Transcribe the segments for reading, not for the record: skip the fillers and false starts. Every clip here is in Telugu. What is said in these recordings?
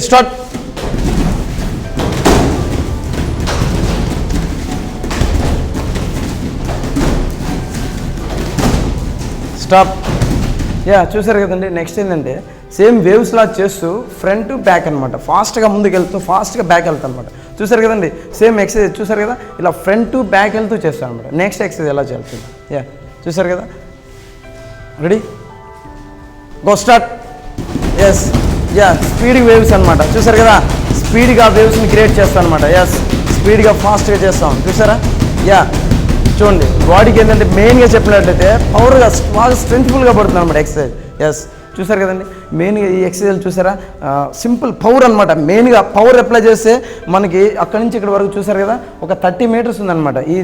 స్టార్ట్. స్టాప్. యా చూసారు కదండి. నెక్స్ట్ ఏంటంటే సేమ్ వేవ్స్ లా చేస్తూ ఫ్రంట్ బ్యాక్ అనమాట. ఫాస్ట్గా ముందుకు వెళ్తూ ఫాస్ట్గా బ్యాక్ వెళ్తాను అనమాట. చూసారు కదండి. సేమ్ ఎక్సర్సైజ్ చూసారు కదా, ఇలా ఫ్రంట్ బ్యాక్ వెళ్తూ చేస్తాను అనమాట. నెక్స్ట్ ఎక్సర్సైజ్ ఎలా చేయాలి? యా చూసారు కదా. Ready, go start. Yes, yeah speed waves అనమాట. చూసారు కదా, స్పీడ్గా వేవ్స్ని క్రియేట్ చేస్తాను అనమాట. ఎస్, స్పీడ్గా ఫాస్ట్గా చేస్తాం. చూసారా? యా చూడండి, బాడీకి ఏంటంటే మెయిన్గా చెప్పినట్లయితే పవర్గా బాగా స్ట్రెంత్ఫుల్గా పడుతుంది అనమాట ఎక్సర్సైజ్. ఎస్ చూసారు కదండి. మెయిన్గా ఈ ఎక్సర్సైజ్ చూసారా, సింపుల్ పవర్ అనమాట. మెయిన్గా పవర్ అప్లై చేస్తే మనకి అక్కడి నుంచి ఇక్కడ వరకు చూసారు కదా, ఒక 30 మీటర్స్ ఉందన్నమాట. ఈ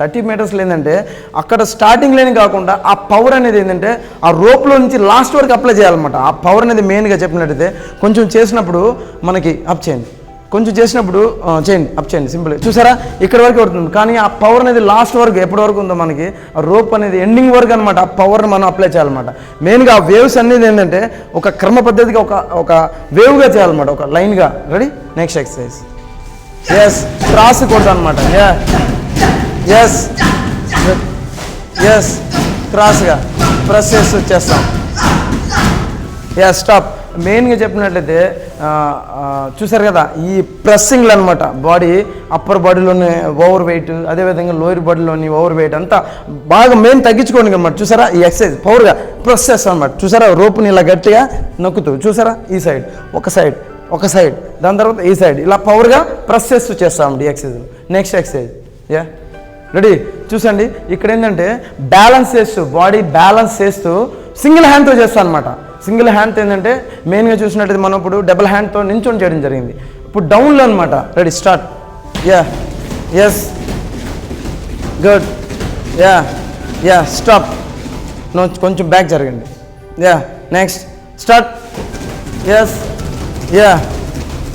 30 మీటర్స్లో ఏంటంటే అక్కడ స్టార్టింగ్ లేని కాకుండా ఆ పవర్ అనేది ఏంటంటే ఆ రోప్లో నుంచి లాస్ట్ వరకు అప్లై చేయాలన్నమాట. ఆ పవర్ అనేది మెయిన్గా చెప్పినట్టయితే కొంచెం చేసినప్పుడు మనకి అప్ చేయండి, కొంచెం చేసినప్పుడు చేయండి, అప్ చేయండి, సింపుల్. చూసారా, ఇక్కడ వరకు పడుతుంది. కానీ ఆ పవర్ అనేది లాస్ట్ వరకు ఎప్పటి వరకు ఉందో మనకి ఆ రోప్ అనేది ఎండింగ్ వరకు అనమాట. ఆ పవర్ని మనం అప్లై చేయాలన్నమాట. మెయిన్గా ఆ వేవ్స్ అనేది ఏంటంటే ఒక క్రమ పద్ధతిగా ఒక వేవ్గా చేయాలన్నమాట, ఒక లైన్గా. Ready, next exercise. Yes, cross కొడతాం అనమాట. ఎస్ ఎస్, క్రాస్గా ప్రెస్ చేస్తూ చేస్తాం. Yes stop. మెయిన్గా చెప్పినట్లయితే చూసారు కదా, ఈ ప్రెస్సింగ్లు అనమాట. బాడీ అప్పర్ బాడీలోని ఓవర్ వెయిట్, అదేవిధంగా లోయర్ బాడీలోని ఓవర్ వెయిట్ అంతా బాగా మెయిన్ తగ్గించుకోండి అనమాట. చూసారా, ఈ ఎక్సర్సైజ్ పవర్గా ప్రెస్ చేస్తాం అనమాట. చూసారా, రోపుని ఇలా గట్టిగా నొక్కుతూ, చూసారా, ఈ సైడ్ ఒక సైడ్ దాని తర్వాత ఈ సైడ్ ఇలా పవర్గా ప్రెస్ చేస్తూ చేస్తామండి ఈ exercise. Next exercise. Yeah ready, చూసండి. ఇక్కడ ఏంటంటే బ్యాలెన్స్ చేస్తూ, బాడీ బ్యాలెన్స్ చేస్తూ సింగిల్ హ్యాండ్తో చేస్తాం అనమాట. సింగిల్ హ్యాండ్తో ఏంటంటే మెయిన్గా చూసినట్టయితే మనం ఇప్పుడు డబుల్ హ్యాండ్తో నించొని చేయడం జరిగింది. ఇప్పుడు డౌన్లో అనమాట. Ready, start. Yeah yes, good. Yeah stop. No, కొంచెం బ్యాక్ జరగండి. Yeah next start. Yes,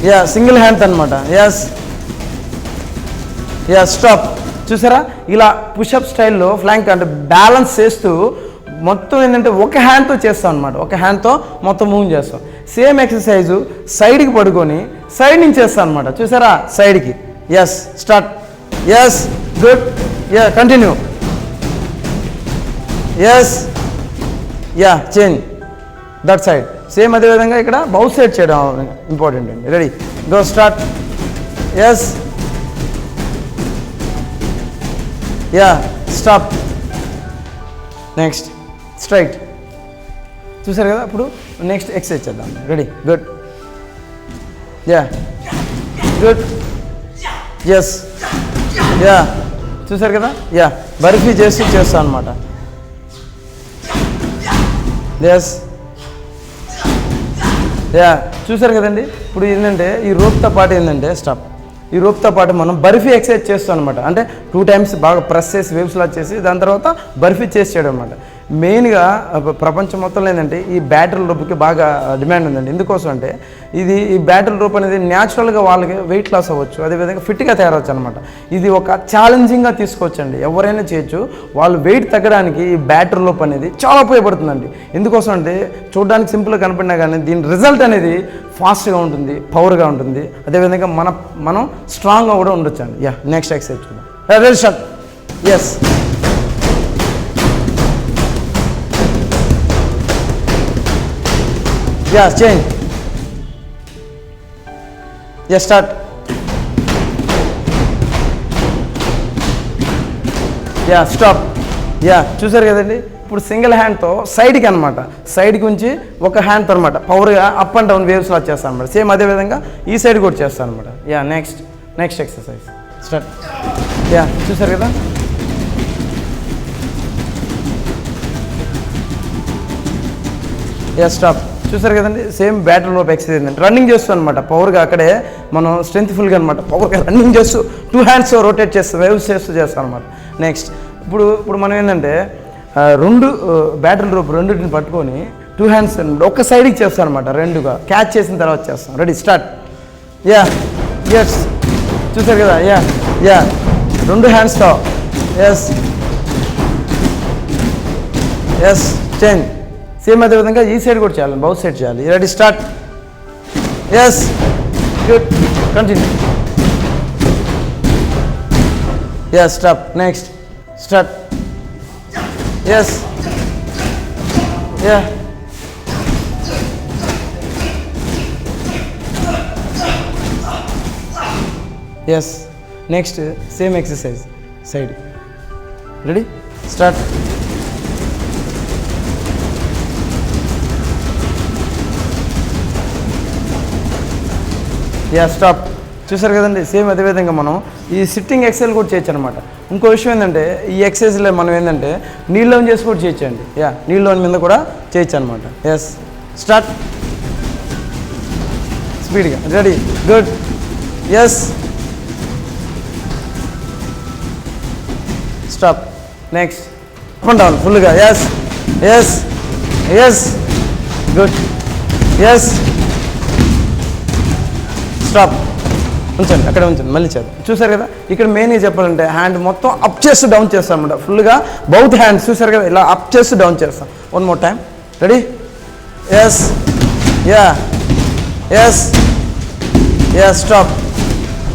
yeah single hand అనమాట. Yes, yeah stop. చూసారా, ఇలా పుషప్ స్టైల్లో ఫ్లాంక్ అంటే బ్యాలెన్స్ చేస్తూ మొత్తం ఏంటంటే ఒక హ్యాండ్తో చేస్తాం అనమాట. ఒక హ్యాండ్తో మొత్తం మూవ్ చేస్తాం. సేమ్ ఎక్సర్సైజు సైడ్కి పడుకొని సైడ్ నుంచి చేస్తాం అనమాట. చూసారా, సైడ్కి. Yes start. Yes good. Yeah continue. Yes, yeah change that side. Same అదేవిధంగా ఇక్కడ బౌత్ సైడ్ చేయడం ఇంపార్టెంట్ అండి. Ready, go start. Yes, yeah stop. Next straight. చూసారు కదా. ఇప్పుడు నెక్స్ట్ ఎక్సర్సైజ్ చేద్దాం. Ready, good. Yeah good. Yes, yeah చూసారు కదా. యా బర్ఫీ చేస్తాను అనమాట. ఎస్, యా చూసారు కదండి. ఇప్పుడు ఏంటంటే ఈ రోప్తో పాటు ఏంటంటే స్టాప్. ఈ రోప్తో పాటు మనం బర్ఫీ ఎక్సర్సైజ్ చేస్తాం అనమాట. అంటే 2 టైమ్స్ బాగా ప్రెస్ చేసి వేవ్స్లా చేసి దాని తర్వాత బర్ఫీ చేసి చేయడం అనమాట. మెయిన్గా ప్రపంచం మొత్తంలో ఏంటంటే ఈ బ్యాటరీ రోప్కి బాగా డిమాండ్ ఉందండి. ఎందుకోసం అంటే ఈ బ్యాటరీ రోప్ అనేది న్యాచురల్గా వాళ్ళకి వెయిట్ లాస్ అవ్వచ్చు, అదేవిధంగా ఫిట్గా తయారవచ్చు అనమాట. ఇది ఒక ఛాలెంజింగ్గా తీసుకోవచ్చండి. ఎవరైనా చేయొచ్చు. వాళ్ళు వెయిట్ తగ్గడానికి ఈ బ్యాటరీ రోప్ అనేది చాలా ఉపయోగపడుతుందండి. ఎందుకోసం అంటే చూడడానికి సింపుల్గా కనపడినా కానీ దీని రిజల్ట్ అనేది ఫాస్ట్గా ఉంటుంది, పవర్గా ఉంటుంది, అదేవిధంగా మనం స్ట్రాంగ్గా కూడా ఉండొచ్చు అండి. యా నెక్స్ట్ ఎక్సర్సైజ్ చూద్దాం. Ready start. Yes, yeah change. Yes start. Yeah stop. Yeah చూసారు కదండి. ఇప్పుడు సింగిల్ హ్యాండ్తో సైడ్కి అనమాట. సైడ్కి ఉంచి ఒక హ్యాండ్తో అనమాట పవర్గా అప్ అండ్ డౌన్ వేవ్స్లా చేస్తాను అనమాట. సేమ్ అదేవిధంగా ఈ సైడ్ కూడా చేస్తాను అనమాట. Yeah next exercise start. Yeah చూసారు కదా. Yeah stop. చూసారు కదండి. సేమ్ బ్యాటరీ రోప్ ఎక్సర్సైజ్ ఏంటంటే రన్నింగ్ చేస్తాం అనమాట. పవర్గా అక్కడే మనం స్ట్రెంత్ఫుల్గా అనమాట పవర్గా రన్నింగ్ చేస్తూ 2 హ్యాండ్స్ రొటేట్ చేస్తూ వేవ్స్ చేస్తాం అనమాట. నెక్స్ట్ ఇప్పుడు మనం ఏంటంటే 2 బ్యాటరీ రోప్ రెండింటిని పట్టుకొని 2 హ్యాండ్స్ ఒక సైడ్కి చేస్తాం అనమాట. 2గా క్యాచ్ చేసిన తర్వాత చేస్తాం. Ready start. యా ఎస్ చూసారు కదా. యా 2 హ్యాండ్స్తో. Yes change. సేమ్ అదేవిధంగా ఈ సైడ్ కూడా చేయాలి, బౌత్ సైడ్ చేయాలి. Ready start. Yes good, continue. Yes, stop. Next, start. Yes, yeah, yes. Next same exercise side. Ready, start. Yeah, stop. చూసారు కదండి, సేమ్ అదేవిధంగా మనం ఈ సిట్టింగ్ ఎక్సర్సైజ్ కూడా చేయొచ్చు అనమాట. ఇంకో విషయం ఏంటంటే ఈ ఎక్సర్సైజ్లో మనం ఏంటంటే నీళ్ళు ఆన్ చేసి కూడా చేయొచ్చండి. యా, నీళ్ళు ఆన్ మీద కూడా చేయొచ్చు అనమాట. Yes, start. స్పీడ్గా. Ready, good. Yes, stop. Next, up and down ఫుల్గా. Yes, yes, yes, good. Yes, stop. ఉంచండి, అక్కడ ఉంచండి, మళ్ళీ చేద్దాం. చూసారు కదా, ఇక్కడ మెయిన్గా చెప్పాలంటే హ్యాండ్ మొత్తం అప్ చేస్తూ డౌన్ చేస్తాం అనమాట. ఫుల్గా బౌత్ హ్యాండ్స్ చూసారు కదా, ఇలా అప్ చేస్తూ డౌన్ చేస్తాం. One more time. Ready, yes, yeah, yes, yeah, stop.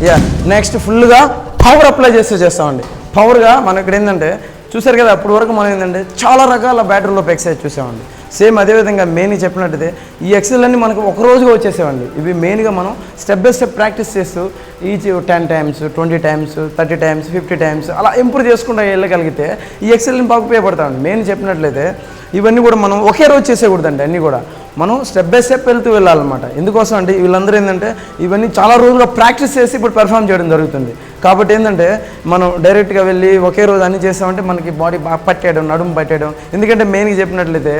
Yeah, next ఫుల్గా పవర్ అప్లై చేస్తామండి. పవర్గా మనం ఇక్కడ ఏంటంటే చూసారు కదా, అప్పటి వరకు మనం ఏంటంటే చాలా రకాల బ్యాటరీలోపు ఎక్సర్సైజ్ చూసామండి. సేమ్ అదేవిధంగా మెయిన్గా చెప్పినట్టయితే ఈ ఎక్సర్సైజ్ అన్నీ మనకు ఒక రోజుగా వచ్చేసేవండి. ఇవి మెయిన్గా మనం స్టెప్ బై స్టెప్ ప్రాక్టీస్ చేస్తూ each 10 times, 20 times, 30 times, 50 times అలా ఇంప్రూవ్ చేసుకుంటూ వెళ్ళగలిగితే ఈ ఎక్సర్సైజ్ని బాగా ఉపయోగపడతామండి. మెయిన్ చెప్పినట్లయితే ఇవన్నీ కూడా మనం ఒకే రోజు చేసేకూడదండి. అన్నీ కూడా మనం స్టెప్ బై స్టెప్ వెళ్తూ వెళ్ళాలన్నమాట. ఎందుకోసం అంటే వీళ్ళందరూ ఏంటంటే ఇవన్నీ చాలా రోజులుగా ప్రాక్టీస్ చేసి ఇప్పుడు పెర్ఫామ్ చేయడం జరుగుతుంది. కాబట్టి ఏంటంటే మనం డైరెక్ట్గా వెళ్ళి ఒకే రోజు అన్నీ చేస్తామంటే మనకి బాడీ బాగా పట్టేయడం, నడుము పట్టేయడం. ఎందుకంటే మెయిన్గా చెప్పినట్లయితే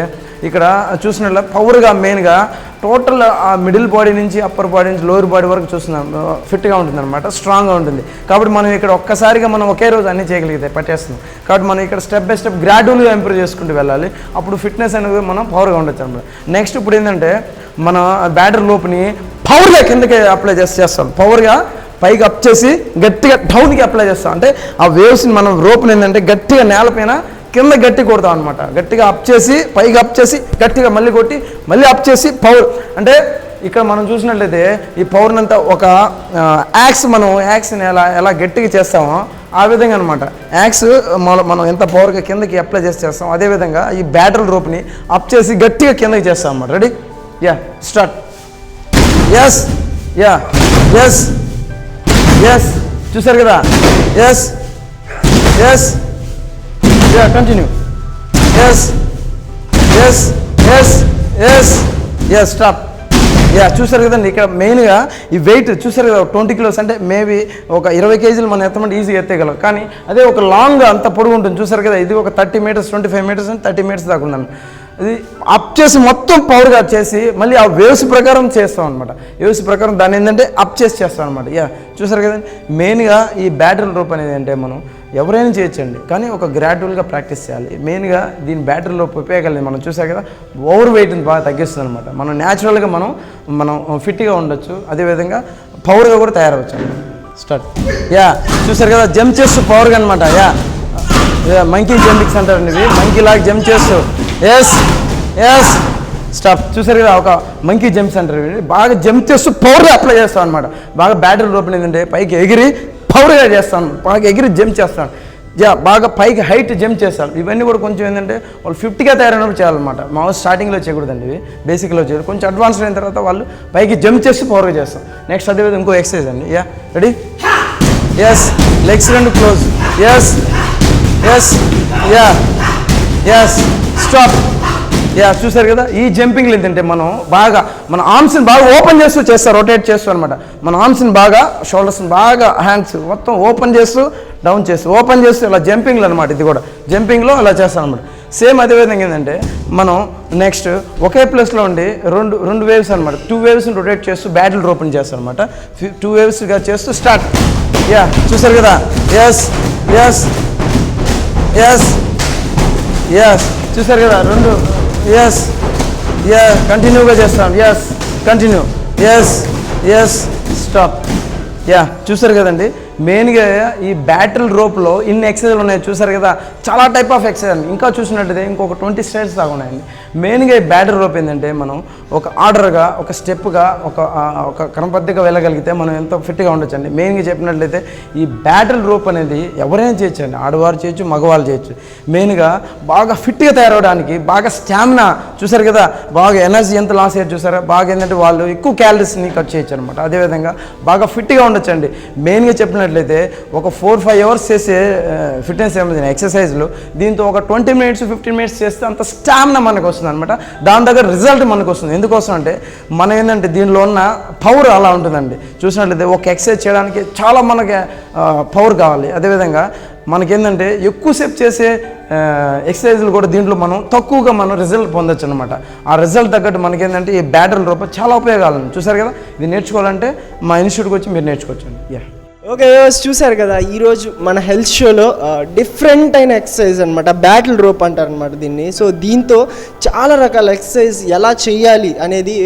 ఇక్కడ చూసినట్ల పవర్గా మెయిన్గా టోటల్ ఆ మిడిల్ బాడీ నుంచి అప్పర్ బాడీ నుంచి లోవర్ బాడీ వరకు చూస్తున్నాం ఫిట్గా ఉంటుంది అనమాట, స్ట్రాంగ్గా ఉంటుంది. కాబట్టి మనం ఇక్కడ ఒక్కసారిగా మనం ఒకే రోజు అన్నీ చేయగలిగితే పట్టేస్తున్నాం. కాబట్టి మనం ఇక్కడ స్టెప్ బై స్టెప్ గ్రాడ్యువల్గా ఇంప్రూవ్ చేసుకుంటూ వెళ్ళాలి. అప్పుడు ఫిట్నెస్ అనేది మనం పవర్గా ఉండొచ్చు అనమాట. నెక్స్ట్ ఇప్పుడు ఏంటంటే మన బ్యాటర్ లోపుని పవర్గా కిందకి అప్లై చేస్తాం. పవర్గా పైకి అప్ చేసి గట్టిగా డౌన్కి అప్లై చేస్తాం. అంటే ఆ వేవ్స్ని మనం రోప్ని ఏంటంటే గట్టిగా నేలపైన కింద గట్టి కొడతాం అనమాట. గట్టిగా అప్ చేసి పైకి అప్ చేసి గట్టిగా మళ్ళీ కొట్టి మళ్ళీ అప్ చేసి పవర్. అంటే ఇక్కడ మనం చూసినట్లయితే ఈ పవర్ని అంతా ఒక యాక్స్ని ఎలా గట్టిగా చేస్తామో ఆ విధంగా అనమాట. యాక్స్ మనం ఎంత పవర్గా కిందకి అప్లై చేస్తాం అదేవిధంగా ఈ బ్యాటరీ రోప్ని అప్ చేసి గట్టిగా కిందకి చేస్తాం అన్నమాట. Ready, yeah, start. Yes, yeah, yes, yes, చూసారు కదా, yes, yes, yeah, continue. Yes, yes, yes, yes, yes, stop. Yeah, చూసారు కదండి, ఇక్కడ మెయిన్గా ఈ వెయిట్ చూసారు కదా 20 kilos అంటే మేబీ ఒక 20 kgs మనం ఎత్తమంటే ఈజీగా ఎత్తగలం. కానీ అదే ఒక లాంగ్ అంత పొడుగు ఉంటుంది చూసారు కదా, ఇది ఒక 30 meters 25 meters అని 30 meters దాకా ఉందండి. ఇది అప్ చేసి మొత్తం పవర్గా చేసి మళ్ళీ ఆ వేవ్స్ ప్రకారం చేస్తాం అనమాట. వేవ్స్ ప్రకారం దాన్ని ఏంటంటే అప్ చేస్తాం అనమాట. యా, చూసారు కదండి, మెయిన్గా ఈ బ్యాటరీ రోప్ అనేది అంటే మనం ఎవరైనా చేయొచ్చండి, కానీ ఒక గ్రాడ్యువల్గా ప్రాక్టీస్ చేయాలి. మెయిన్గా దీని బ్యాటరీ రోప్ ఉపయోగాలు మనం చూసారు కదా, ఓవర్ వెయిట్ని బాగా తగ్గిస్తుంది అనమాట. మనం న్యాచురల్గా మనం ఫిట్గా ఉండొచ్చు, అదేవిధంగా పవర్గా కూడా తయారవచ్చు అనమాట. స్టార్ట్. యా, చూసారు కదా, జంప్ చేస్తూ పవర్గా అనమాట. యా, మంకీ జంపింగ్స్ అంటారండి ఇవి. మంకీ లాగా జంప్ చేస్తూ. Yes, yes, stop. చూసారు కదా, ఒక మంకీ జంప్స్ అంటారు. బాగా జంప్ చేస్తూ పవర్గా అప్లై చేస్తాం అనమాట. బాగా బ్యాటరీ లోపల ఏంటంటే పైకి ఎగిరి పవర్గా చేస్తాను, బాగా ఎగిరి జంప్ చేస్తాను. బాగా పైకి హైట్ జంప్ చేస్తాను. ఇవన్నీ కూడా కొంచెం ఏంటంటే వాళ్ళు 50గా తయారైనప్పుడు చేయాలన్నమాట. మామూలు స్టార్టింగ్లో చేయకూడదండి ఇవి, బేసిక్లో చేయాలి. కొంచెం అడ్వాన్స్ అయిన తర్వాత వాళ్ళు పైకి జంప్ చేసి పవర్గా చేస్తాం. నెక్స్ట్ అదేవిధంగా ఇంకో ఎక్సర్సైజ్ అండి. యా, రెడీ, ఎస్, లెగ్స్ రెండు close. Yes, yes, yeah, yes, stop. Yeah, చూసారు కదా, ఈ జంపింగ్లు ఏంటంటే మనం బాగా మన ఆర్మ్స్ని బాగా ఓపెన్ చేస్తూ చేస్తాం, రొటేట్ చేస్తూ అనమాట. మన ఆర్మ్స్ని బాగా, షోల్డర్స్ని బాగా, హ్యాండ్స్ మొత్తం ఓపెన్ చేస్తూ డౌన్ చేస్తూ ఓపెన్ చేస్తూ ఇలా జంపింగ్లు అనమాట. ఇది కూడా జంపింగ్లో ఇలా చేస్తాం అనమాట. సేమ్ అదేవిధంగా ఏంటంటే మనం నెక్స్ట్ ఒకే ప్లేస్లో ఉండి రెండు వేవ్స్ అనమాట. 2 waves రొటేట్ చేస్తూ బ్యాటిల్ ఓపెన్ చేస్తాం అనమాట. 2 wavesగా చేస్తూ స్టార్ట్. యా, చూసారు కదా, ఎస్, ఎస్, ఎస్, ఎస్, చూసారు కదా, రెండు. ఎస్, యా, కంటిన్యూగా చేస్తాం. Yes, continue. Yes, yes, stop. Yeah, చూసారు కదండి, మెయిన్గా ఈ బ్యాటిల్ రోప్లో ఇన్ని ఎక్సర్సైజ్లు ఉన్నాయి చూసారు కదా, చాలా టైప్ ఆఫ్ ఎక్సర్సైజ్. ఇంకా చూసినట్టయితే ఇంకొక 20 స్టైల్స్ దాకా ఉన్నాయండి. మెయిన్గా ఈ బ్యాటిల్ రోప్ ఏంటంటే మనం ఒక ఆర్డర్గా, ఒక స్టెప్గా, ఒక క్రమబద్ధంగా వెళ్ళగలిగితే మనం ఎంతో ఫిట్గా ఉండొచ్చండి. మెయిన్గా చెప్పినట్లయితే ఈ బ్యాటిల్ రోప్ అనేది ఎవరైనా చేయొచ్చు అండి, ఆడవారు చేయొచ్చు, మగవాళ్ళు చేయొచ్చు. మెయిన్గా బాగా ఫిట్గా తయారవడానికి, బాగా స్టామినా చూసారు కదా, బాగా ఎనర్జీ ఎంత లాస్ అయ్యారు చూసారా, బాగా ఏంటంటే వాళ్ళు ఎక్కువ క్యాలరీస్ని కట్ చేయొచ్చు అనమాట. అదేవిధంగా బాగా ఫిట్గా ఉండొచ్చండి. మెయిన్గా చెప్పినట్లయితే ఒక 4-5 అవర్స్ చేసే ఫిట్నెస్ ఎక్సర్సైజ్లు దీంతో ఒక 20 మినిట్స్ 15 మినిట్స్ చేస్తే అంత స్టామినా మనకు వస్తుంది అనమాట. దాని దగ్గర రిజల్ట్ మనకు వస్తుంది. ఎందుకోసం అంటే మనం ఏంటంటే దీనిలో ఉన్న పవర్ అలా ఉంటుందండి. చూసినట్లయితే ఒక ఎక్సర్సైజ్ చేయడానికి చాలా మనకి పవర్ కావాలి. అదేవిధంగా మనకేంటంటే ఎక్కువసేపు చేసే ఎక్సర్సైజ్లు కూడా దీంట్లో మనం తక్కువగా మనం రిజల్ట్ పొందొచ్చు అనమాట. ఆ రిజల్ట్ తగ్గట్టు మనకేంటంటే ఈ బ్యాటిల్ రూపం చాలా ఉపయోగాలు చూసారు కదా. ఇది నేర్చుకోవాలంటే మా ఇన్స్టిట్యూట్కి వచ్చి మీరు నేర్చుకోవచ్చండి. యా ఓకే, చూసారు కదా ఈరోజు మన హెల్త్ షోలో డిఫరెంట్ అయిన ఎక్సర్సైజ్ అనమాట, బ్యాటిల్ రోప్ అంటారనమాట దీన్ని. సో దీంతో చాలా రకాల ఎక్సర్సైజ్ ఎలా చేయాలి అనేది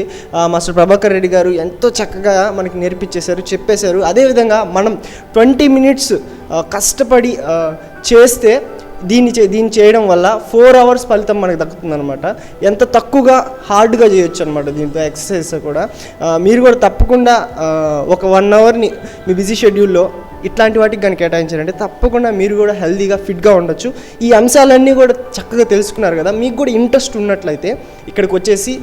మాస్టర్ ప్రభాకర్ రెడ్డి గారు ఎంతో చక్కగా మనకి నేర్పించేశారు, చెప్పేశారు. అదేవిధంగా మనం 20 మినిట్స్ కష్టపడి చేస్తే దీన్ని చేయడం వల్ల 4 అవర్స్ ఫలితం మనకు దక్కుతుంది అనమాట. ఎంత తక్కువగా హార్డ్గా చేయొచ్చు అనమాట దీంతో ఎక్సర్సైజ్ కూడా. మీరు కూడా తప్పకుండా ఒక 1 అవర్ని మీ బిజీ షెడ్యూల్లో ఇట్లాంటి వాటికి కానీ కేటాయించారంటే తప్పకుండా మీరు కూడా హెల్తీగా ఫిట్గా ఉండొచ్చు. ఈ అంశాలన్నీ కూడా చక్కగా తెలుసుకున్నారు కదా. మీకు కూడా ఇంట్రెస్ట్ ఉన్నట్లయితే ఇక్కడికి వచ్చేసి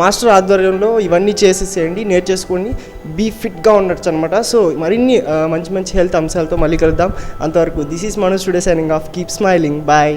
మాస్టర్ ఆధ్వర్యంలో ఇవన్నీ చేసేసేయండి, నేర్చేసుకోండి, బీ ఫిట్గా ఉండొచ్చు అనమాట. సో మరిన్ని మంచి మంచి హెల్త్ అంశాలతో మళ్ళీ కలుద్దాం. అంతవరకు this is Manoj today signing off. Keep smiling. Bye.